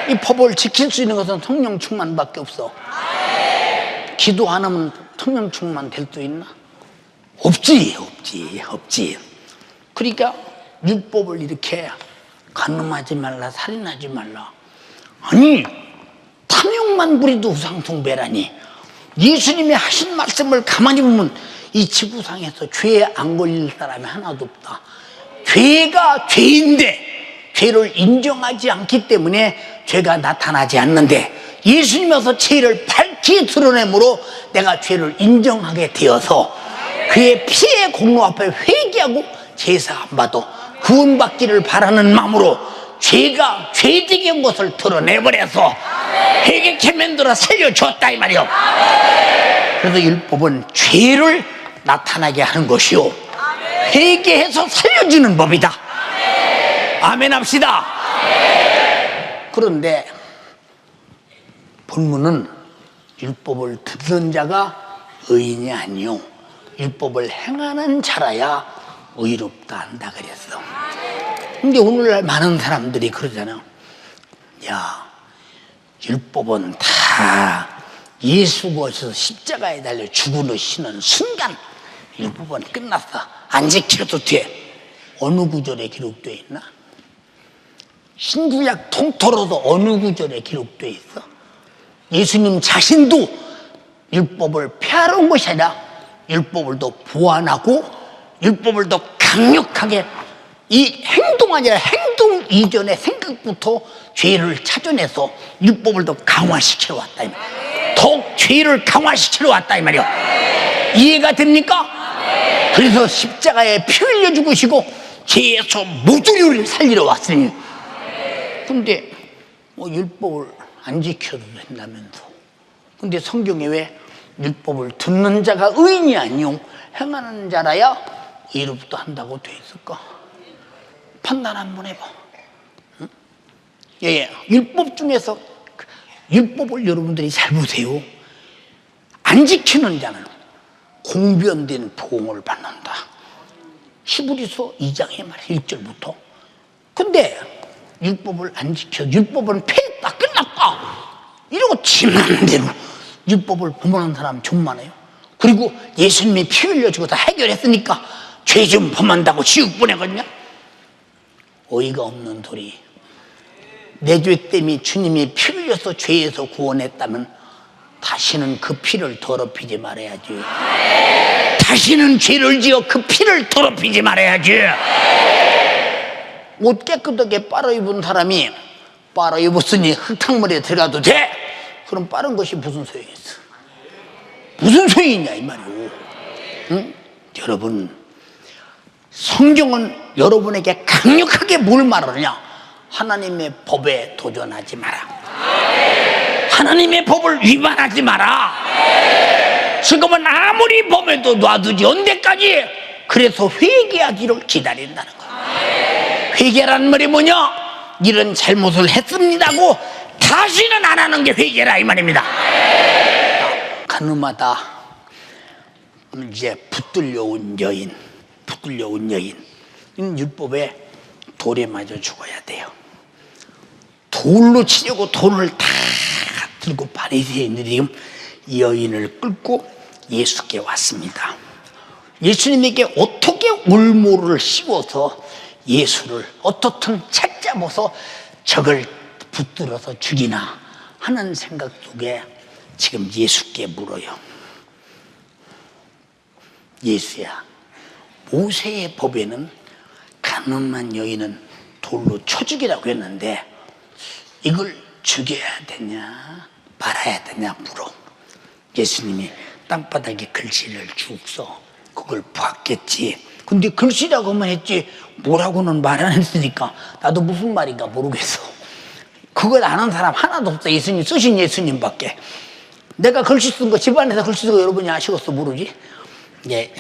이 법을 지킬 수 있는 것은 성령 충만밖에 없어. 기도 안 하면 성령 충만 될 수 있나? 없지. 그러니까 율법을 이렇게 간음하지 말라, 살인하지 말라. 아니, 탐욕만 부리도 우상숭배라니. 예수님이 하신 말씀을 가만히 보면 이 지구상에서 죄에 안 걸릴 사람이 하나도 없다. 죄가 죄인데 죄를 인정하지 않기 때문에 죄가 나타나지 않는데, 예수님이 와서 죄를 밝히 드러내므로 내가 죄를 인정하게 되어서 그의 피의 공로 앞에 회개하고 제사 안 받아 구원받기를 바라는 마음으로 죄가 죄되게 것을 드러내버려서 회개케 만들어 살려줬다, 이 말이요. 그래서 율법은 죄를 나타나게 하는 것이요, 회개해서 살려주는 법이다. 아멘 합시다. 그런데 본문은 율법을 듣는 자가 의인이 아니요 율법을 행하는 자라야 의롭다 한다 그랬어. 근데 오늘날 많은 사람들이 그러잖아요. 야, 율법은 다 예수가 오셔서 십자가에 달려 죽으시는 순간 율법은 끝났어. 안 지켜도 돼. 어느 구절에 기록되어 있나? 신구약 통틀어도 어느 구절에 기록되어 있어? 예수님 자신도 율법을 폐하러 온 것이 아니라 율법을 더 보완하고 율법을 더 강력하게, 이 행동하지 않아 행동 이전의 생각부터 죄를 찾아내서 율법을 더 강화시키러 왔다, 이 말이야. 더욱 죄를 강화시키러 왔다, 이 말이야. 이해가 됩니까? 그래서 십자가에 피 흘려 죽으시고 죄에서 모든 우리를 살리러 왔으니. 근데 뭐 율법을 안 지켜도 된다면서. 근데 성경에 왜 율법을 듣는 자가 의인이 아니요 행하는 자라야 의롭다 한다고 돼 있을까? 판단 한번 해봐. 응? 예, 율법 중에서 율법을 여러분들이 잘 보세요. 안 지키는 자는 공변된 보응을 받는다. 히브리서 2장의 말 1절부터. 근데 율법을 안 지켜, 율법은 폐했다, 끝났다, 이러고 지만 대로 율법을 범하는 사람 좀 많아요. 그리고 예수님이 피 흘려주고 다 해결했으니까 죄 좀 범한다고 지옥 보내거든요. 어이가 없는 소리. 내 죄 때문에 주님이 피 흘려서 죄에서 구원했다면 다시는 그 피를 더럽히지 말아야지. 다시는 죄를 지어 그 피를 더럽히지 말아야지. 옷 깨끗하게 빨아입은 사람이 빨아입었으니 흙탕물에 들어가도 돼? 그럼 빠른 것이 무슨 소용이 있어? 무슨 소용이 있냐 이 말이오. 응? 여러분, 성경은 여러분에게 강력하게 뭘 말하느냐? 하나님의 법에 도전하지 마라. 하나님의 법을 위반하지 마라. 지금은 아무리 법에도 놔두지 언제까지? 그래서 회개하기를 기다린다는 거야. 회개라는 말이 뭐냐? 이런 잘못을 했습니다고 다시는 안 하는 게 회개라 이 말입니다. 가늠하다 이제 붙들려온 여인, 이는 율법에 돌에 맞아 죽어야 돼요. 돌로 치려고 돌을 다 들고 바리새인들이 지금 여인을 끌고 예수께 왔습니다. 예수님에게 어떻게 올무를 씌워서 예수를 어떻든 책잡아서 적을 붙들어서 죽이나 하는 생각 속에 지금 예수께 물어요. 예수야, 모세의 법에는 가늠한 여인은 돌로 쳐 죽이라고 했는데 이걸 죽여야 되냐 말아야 되냐 물어. 예수님이 땅바닥에 글씨를 쭉 써. 그걸 봤겠지. 근데 글씨라고만 했지 뭐라고는 말 안 했으니까 나도 무슨 말인가 모르겠어. 그걸 아는 사람 하나도 없어. 예수님 쓰신 예수님밖에. 내가 글씨 쓴 거 집안에서 글씨 쓴 거 여러분이 아시겠어 모르지? 예.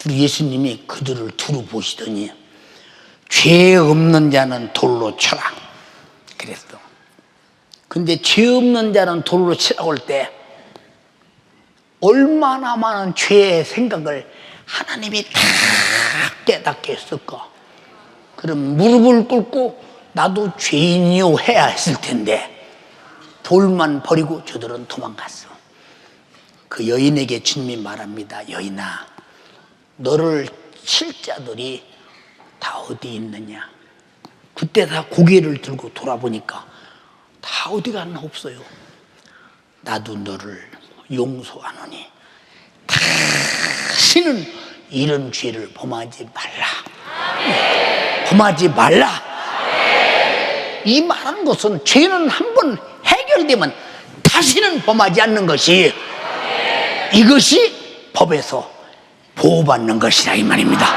우리 예수님이 그들을 두루 보시더니 죄 없는 자는 돌로 쳐라 그랬어. 근데 죄 없는 자는 돌로 치라고 할 때 얼마나 많은 죄의 생각을 하나님이 다 깨닫게 했을까? 그럼 무릎을 꿇고 나도 죄인이요 해야 했을 텐데 돌만 버리고 저들은 도망갔어. 그 여인에게 주님이 말합니다. 여인아, 너를 칠 자들이 다 어디 있느냐? 그때 다 고개를 들고 돌아보니까 다 어디 갔나 없어요. 나도 너를 용서하노니 다시는 이런 죄를 범하지 말라. 범하지 말라. 이 말하는 것은 죄는 한번 해결되면 다시는 범하지 않는 것이, 이것이 법에서 보호받는 것이라 이 말입니다.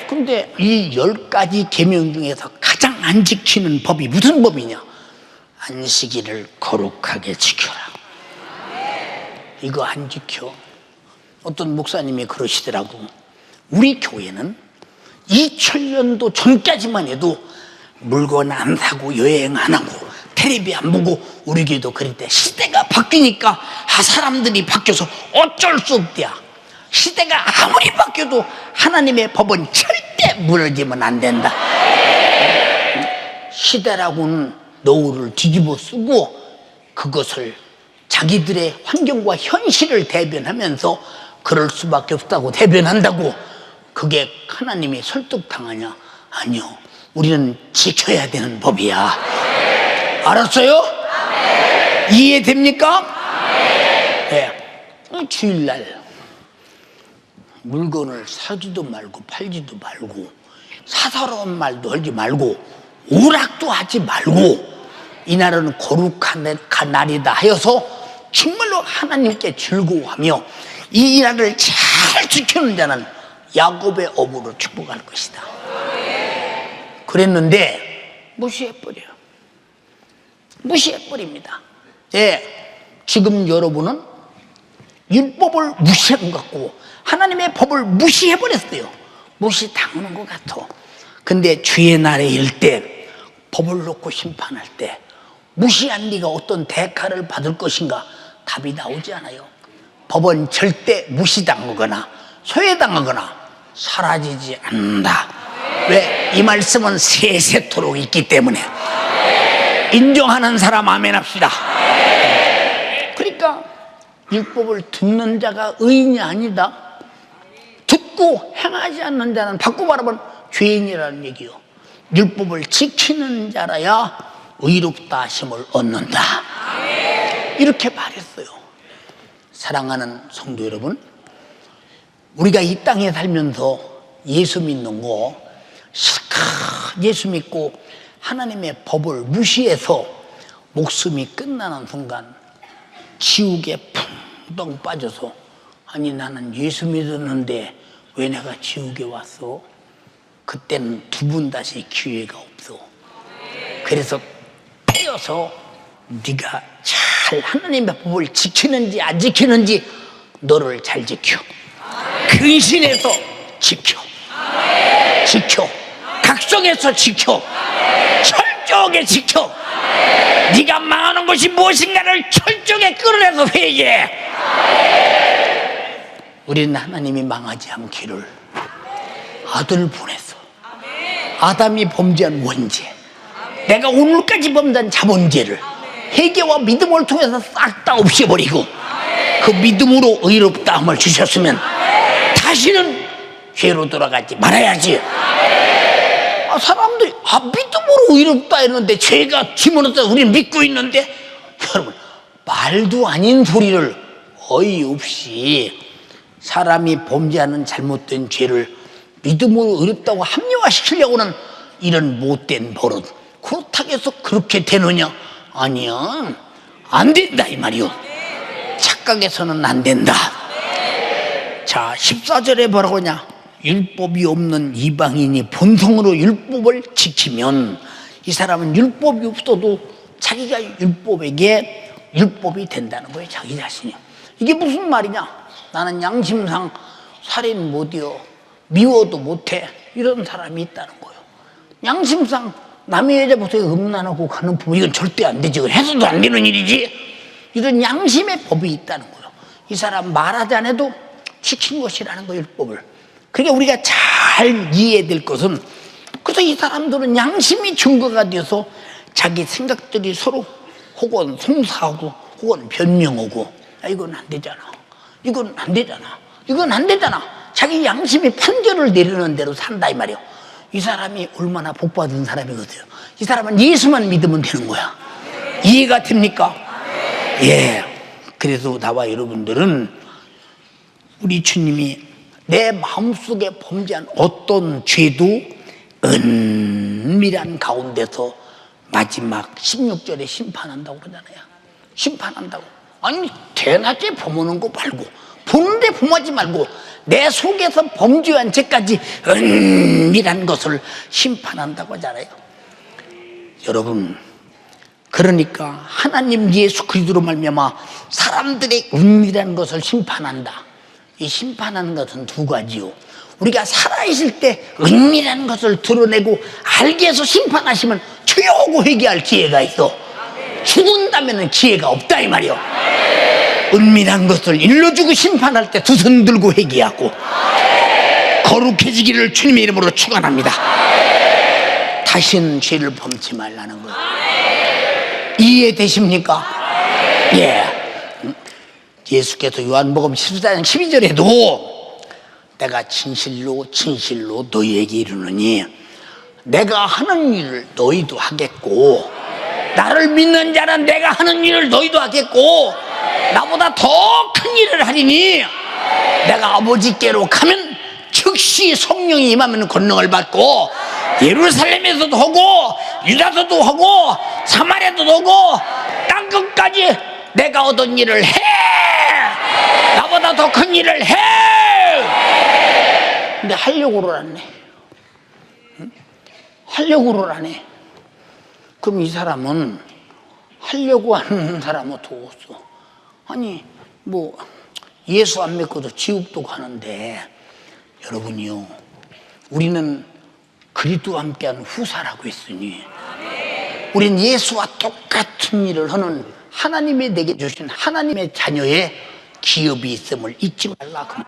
근데 이 10가지 계명 중에서 가장 안 지키는 법이 무슨 법이냐? 안식일을 거룩하게 지켜라. 이거 안 지켜. 어떤 목사님이 그러시더라고. 우리 교회는 2000년도 전까지만 해도 물건 안 사고 여행 안 하고 텔레비 안 보고 우리 교회도 그랬대. 시대가 바뀌니까 사람들이 바뀌어서 어쩔 수 없대야. 시대가 아무리 바뀌어도 하나님의 법은 절대 무너지면 안 된다. 시대라고는 노후를 뒤집어 쓰고 그것을 자기들의 환경과 현실을 대변하면서 그럴 수밖에 없다고 대변한다고 그게 하나님이 설득당하냐? 아니요. 우리는 지켜야 되는 법이야. 알았어요? 이해됩니까? 네. 주일날 물건을 사지도 말고 팔지도 말고 사사로운 말도 하지 말고 오락도 하지 말고 이날은 거룩한 날이다 하여서 정말로 하나님께 즐거워하며 이 날을 잘 지키는 자는 야곱의 업으로 축복할 것이다. 그랬는데 무시해버려요. 무시해버립니다. 예, 지금 여러분은 율법을 무시한 것 같고 하나님의 법을 무시해버렸어요. 무시당하는 것 같아. 근데 주의 날에 일 때 법을 놓고 심판할 때 무시한 네가 어떤 대가를 받을 것인가? 답이 나오지 않아요. 법은 절대 무시당하거나 소외당하거나 사라지지 않는다. 왜? 이 말씀은 세세토록 있기 때문에. 인정하는 사람 아멘 합시다. 그러니까 율법을 듣는 자가 의인이 아니다. 듣고 행하지 않는 자는 바꾸고 말하면 죄인이라는 얘기요. 율법을 지키는 자라야 의롭다 하심을 얻는다. 이렇게 말했어요. 사랑하는 성도 여러분, 우리가 이 땅에 살면서 예수 믿는 거 예수 믿고 하나님의 법을 무시해서 목숨이 끝나는 순간 지옥에 붕덩 빠져서, 아니 나는 예수 믿었는데 왜 내가 지옥에 왔어? 그때는 두 번 다시 기회가 없어. 그래서 떼어서 네가 잘 하나님의 법을 지키는지 안 지키는지 너를 잘 지켜. 근신해서 지켜. 지켜. 각성해서 지켜. 철저하게 지켜. 네가 망하는 것이 무엇인가를 철저하게 끌어내서 회개해. 우리는 하나님이 망하지 않기를 아들을 보냈어. 아담이 범죄한 원죄, 내가 오늘까지 범죄한 자본죄를 회개와 믿음을 통해서 싹 다 없애버리고 그 믿음으로 의롭다함을 주셨으면 다시는 죄로 돌아가지 말아야지. 사람들이 믿음으로 의롭다 했는데 죄가 집어넣었다 우리는 믿고 있는데, 여러분 말도 아닌 소리를 어이없이 사람이 범죄하는 잘못된 죄를 믿음으로 의롭다고 합리화시키려고는 이런 못된 버릇. 그렇다고 해서 그렇게 되느냐? 아니야, 안 된다 이 말이요. 착각해서는 안 된다. 자, 14절에 뭐라고 하냐? 율법이 없는 이방인이 본성으로 율법을 지키면 이 사람은 율법이 없어도 자기가 율법이 된다는 거예요. 자기 자신이. 이게 무슨 말이냐? 나는 양심상 살인 못해요, 미워도 못해, 이런 사람이 있다는 거예요. 양심상 남의 여자 보세요 음란하고 가는 부부, 이건 절대 안 되지, 이건 해서도 안 되는 일이지. 이런 양심의 법이 있다는 거예요. 이 사람 말하지 않아도 지킨 것이라는 거예요, 율법을. 그러니까 우리가 잘 이해해야 될 것은, 그래서 이 사람들은 양심이 증거가 되어서 자기 생각들이 서로 혹은 송사하고 혹은 변명하고, 이건 안 되잖아, 이건 안 되잖아, 이건 안 되잖아. 자기 양심이 판결을 내리는 대로 산다 이 말이에요. 이 사람이 얼마나 복받은 사람이거든요. 이 사람은 예수만 믿으면 되는 거야. 이해가 됩니까? 예. 그래서 나와 여러분들은 우리 주님이 내 마음속에 범죄한 어떤 죄도 은밀한 가운데서 마지막 16절에 심판한다고 그러잖아요. 심판한다고. 아니 대낮에 범하는 거 말고, 보는데 범하지 말고 내 속에서 범죄한 죄까지 은밀한 것을 심판한다고 하잖아요. 여러분, 그러니까 하나님 예수 그리스도로 말미암아 사람들의 은밀한 것을 심판한다. 이 심판하는 것은 두 가지요. 우리가 살아있을 때 은밀한 것을 드러내고 알게 해서 심판하시면 죄하고 회개할 기회가 있어. 죽은다면 기회가 없다 이 말이요. 은밀한 것을 일러주고 심판할 때 두 손 들고 회개하고 거룩해지기를 주님의 이름으로 축원합니다. 다시는 죄를 범치 말라는 거예요. 이해되십니까? 예. 예수께서 요한복음 14장 12절에도 내가 진실로 진실로 너희에게 이르노니 내가 하는 일을 너희도 하겠고, 나를 믿는 자는 내가 하는 일을 너희도 하겠고 나보다 더 큰 일을 하리니, 내가 아버지께로 가면 즉시 성령이 임하면 권능을 받고 예루살렘에서도 하고 유다서도 하고 사마리아도 하고 땅 끝까지 내가 얻은 일을 해. 나보다 더 큰 일을 해. 근데 하려고를 안 해. 하려고를 안 해. 그럼 이 사람은 하려고 하는 사람은 또 없어. 아니 뭐 예수 안 믿고도 지옥도 가는데, 여러분이요, 우리는 그리스도와 함께한 후사라고 했으니 우린 예수와 똑같은 일을 하는 하나님이 내게 주신 하나님의 자녀의 기업이 있음을 잊지 말라 그 말.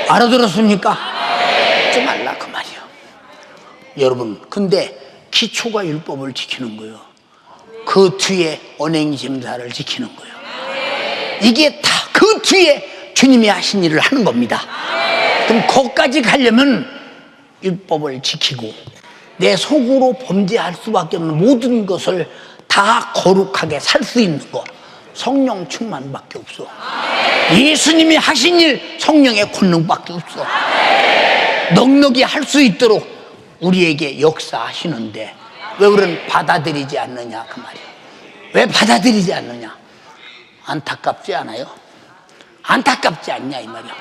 알아들었습니까? 잊지 말라 그 말이요. 여러분, 근데 기초가 율법을 지키는 거예요. 그 뒤에 언행심사를 지키는 거예요. 이게 다 그 뒤에 주님이 하신 일을 하는 겁니다. 그럼 거기까지 가려면 율법을 지키고 내 속으로 범죄할 수밖에 없는 모든 것을 다 거룩하게 살 수 있는 거, 성령 충만밖에 없어. 예수님이 하신 일 성령의 권능밖에 없어. 넉넉히 할 수 있도록 우리에게 역사하시는데 왜 우리는 받아들이지 않느냐 그 말이에요. 왜 받아들이지 않느냐? 안타깝지 않아요? 안타깝지 않냐 이 말이야.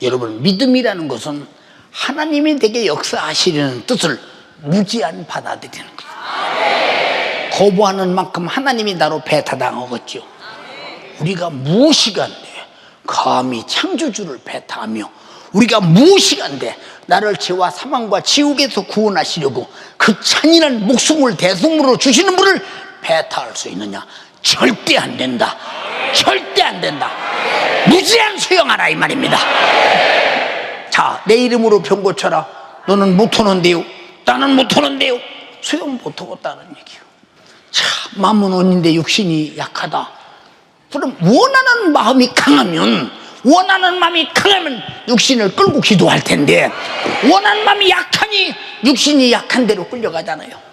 여러분, 믿음이라는 것은 하나님이 되게 역사하시려는 뜻을 무지한 받아들이는 거예요. 거부하는 만큼 하나님이 나로 배타당하겠죠. 우리가 무엇이간데 감히 창조주를 배타하며 우리가 무엇이간데 나를 죄와 사망과 지옥에서 구원하시려고 그 잔인한 목숨을 대속물로 주시는 분을 배타할 수 있느냐? 절대 안 된다. 절대 안 된다. 무지한 수용하라 이 말입니다. 자, 내 이름으로 병 고쳐라. 너는 못하는데요. 나는 못하는데요. 수용 못하겠다는 얘기요. 자, 마음은 원인데 육신이 약하다. 그럼 원하는 마음이 강하면 육신을 끌고 기도할 텐데 원하는 마음이 약하니 육신이 약한 대로 끌려가잖아요.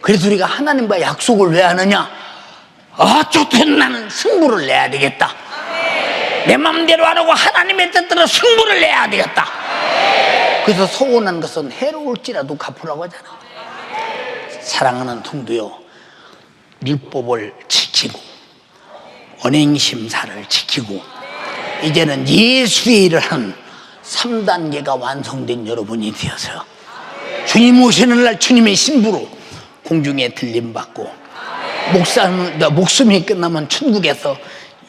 그래서 우리가 하나님과 약속을 왜 하느냐? 어쨌든 나는 승부를 내야 되겠다. 내 마음대로 안 하고 하나님의 뜻대로 승부를 내야 되겠다. 그래서 서운한 것은 해로울지라도 갚으라고 하잖아. 사랑하는 성도요, 율법을 지키고 언행심사를 지키고 이제는 예수의 일을 한 3단계가 완성된 여러분이 되어서 주님 오시는 날 주님의 신부로 공중에 들림받고 목숨이 끝나면 천국에서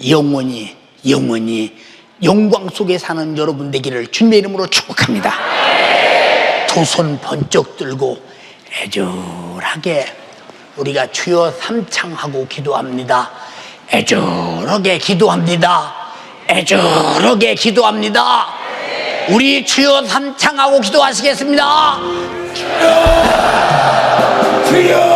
영원히 영광 속에 사는 여러분 되기를 주님의 이름으로 축복합니다. 두 손 번쩍 들고 애절하게 우리가 주여 삼창하고 기도합니다. 애절하게 기도합니다. 애절하게 기도합니다. 우리 주여 삼창하고 기도하시겠습니다. 주여